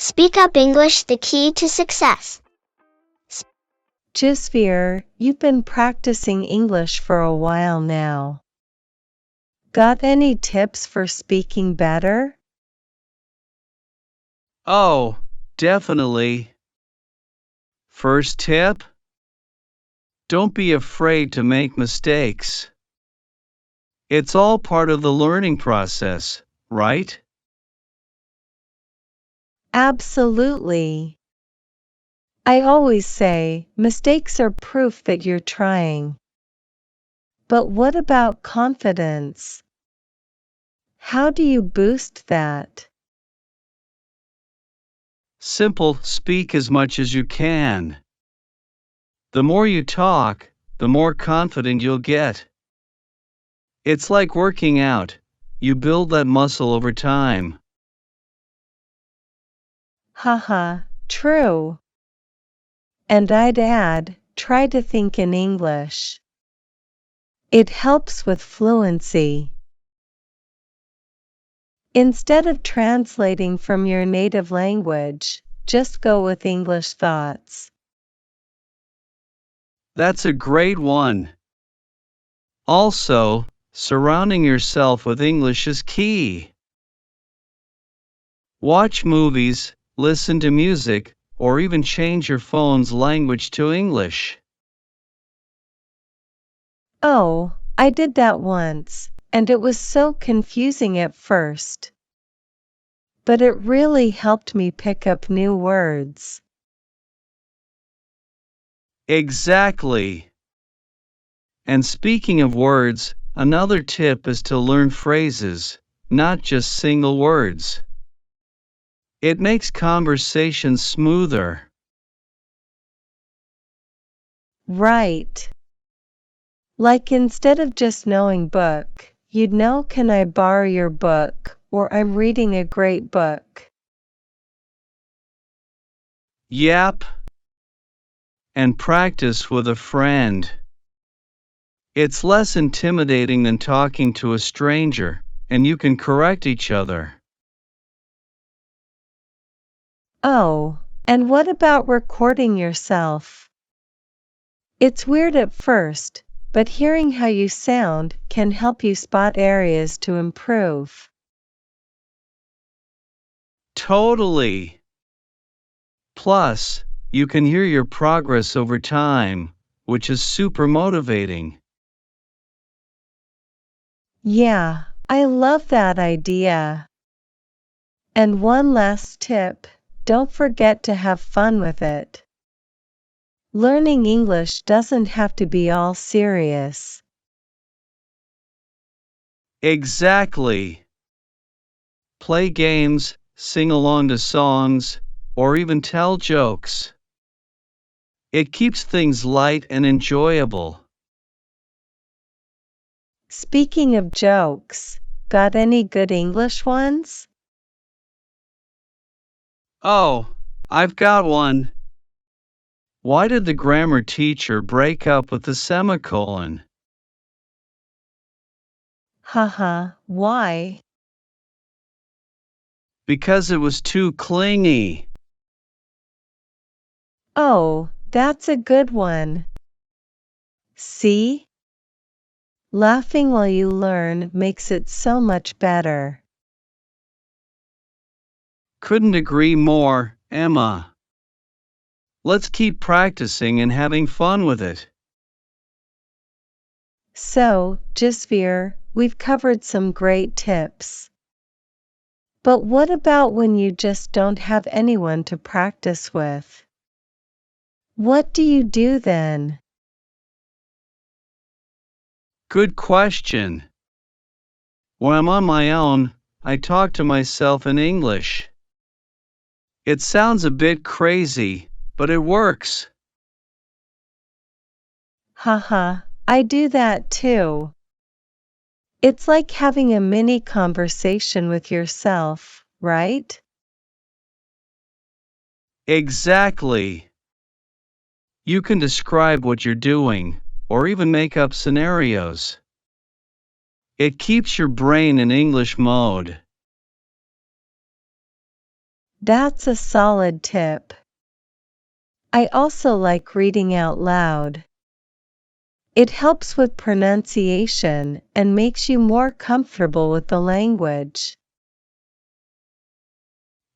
Speak Up English, the key to success. Jasveer, you've been practicing English for a while now. Got any tips for speaking better? Oh, definitely. First tip? Don't be afraid to make mistakes. It's all part of the learning process, right? Absolutely. I always say, mistakes are proof that you're trying. But what about confidence? How do you boost that? Simple, speak as much as you can. The more you talk, the more confident you'll get. It's like working out. You build that muscle over time. Haha, true. And I'd add, try to think in English. It helps with fluency. Instead of translating from your native language, just go with English thoughts. That's a great one. Also, surrounding yourself with English is key. Watch movies, listen to music, or even change your phone's language to English. Oh, I did that once, and it was so confusing at first. But it really helped me pick up new words. Exactly. And speaking of words, another tip is to learn phrases, not just single words. It makes conversations smoother. Right. Like instead of just knowing book, you'd know, can I borrow your book, or I'm reading a great book. Yep. And practice with a friend. It's less intimidating than talking to a stranger, and you can correct each other. Oh, and what about recording yourself? It's weird at first, but hearing how you sound can help you spot areas to improve. Totally. Plus, you can hear your progress over time, which is super motivating. Yeah, I love that idea. And one last tip, don't forget to have fun with it. Learning English doesn't have to be all serious. Exactly. Play games, sing along to songs, or even tell jokes. It keeps things light and enjoyable. Speaking of jokes, got any good English ones? Oh, I've got one. Why did the grammar teacher break up with the semicolon? Haha, why? Because it was too clingy. Oh, that's a good one. See? Laughing while you learn makes it so much better. Couldn't agree more, Emma. Let's keep practicing and having fun with it. So, Jasveer, we've covered some great tips. But what about when you just don't have anyone to practice with? What do you do then? Good question. When I'm on my own, I talk to myself in English. It sounds a bit crazy, but it works. Haha, I do that too. It's like having a mini conversation with yourself, right? Exactly. You can describe what you're doing, or even make up scenarios. It keeps your brain in English mode. That's a solid tip. I also like reading out loud. It helps with pronunciation and makes you more comfortable with the language.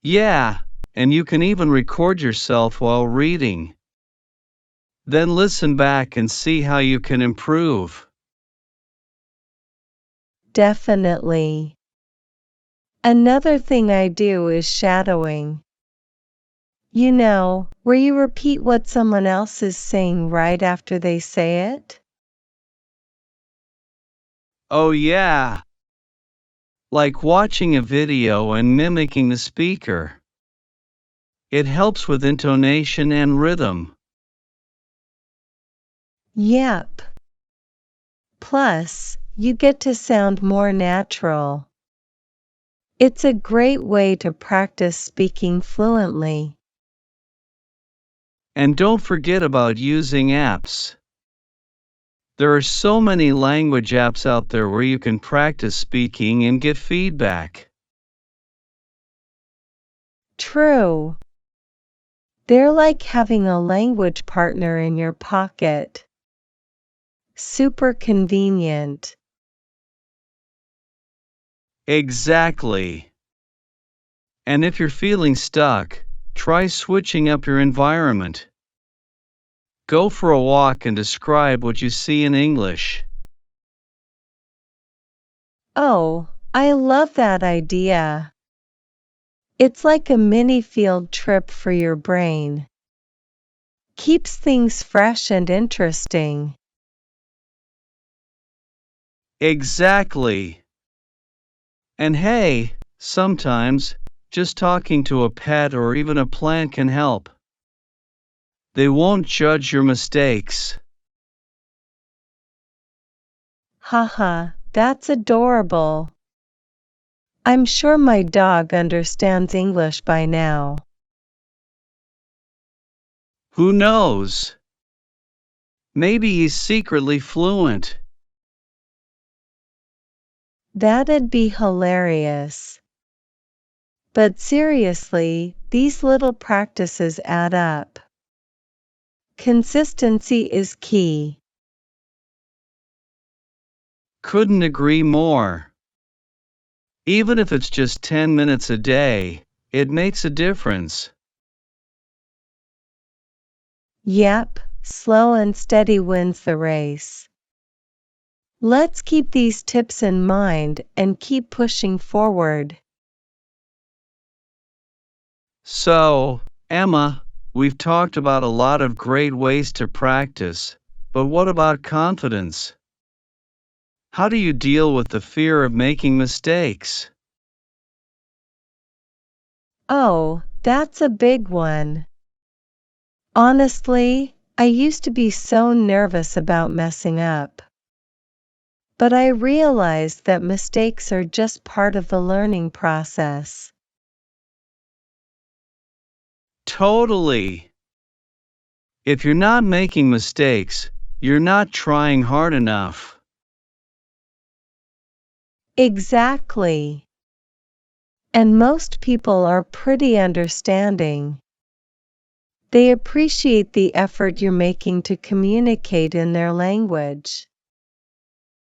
Yeah, and you can even record yourself while reading. Then listen back and see how you can improve. Definitely. Another thing I do is shadowing. You know, where you repeat what someone else is saying right after they say it? Oh, yeah. Like watching a video and mimicking the speaker. It helps with intonation and rhythm. Yep. Plus, you get to sound more natural. It's a great way to practice speaking fluently. And don't forget about using apps. There are so many language apps out there where you can practice speaking and get feedback. True. They're like having a language partner in your pocket. Super convenient. Exactly. And if you're feeling stuck, try switching up your environment. Go for a walk and describe what you see in English. Oh, I love that idea. It's like a mini field trip for your brain. Keeps things fresh and interesting. Exactly. And hey, sometimes, just talking to a pet or even a plant can help. They won't judge your mistakes. Haha, that's adorable. I'm sure my dog understands English by now. Who knows? Maybe he's secretly fluent. That'd be hilarious. But seriously, these little practices add up. Consistency is key. Couldn't agree more. Even if it's just 10 minutes a day, it makes a difference. Yep, slow and steady wins the race. Let's keep these tips in mind and keep pushing forward. So, Emma, we've talked about a lot of great ways to practice, but what about confidence? How do you deal with the fear of making mistakes? Oh, that's a big one. Honestly, I used to be so nervous about messing up. But I realized that mistakes are just part of the learning process. Totally. If you're not making mistakes, you're not trying hard enough. Exactly. And most people are pretty understanding. They appreciate the effort you're making to communicate in their language.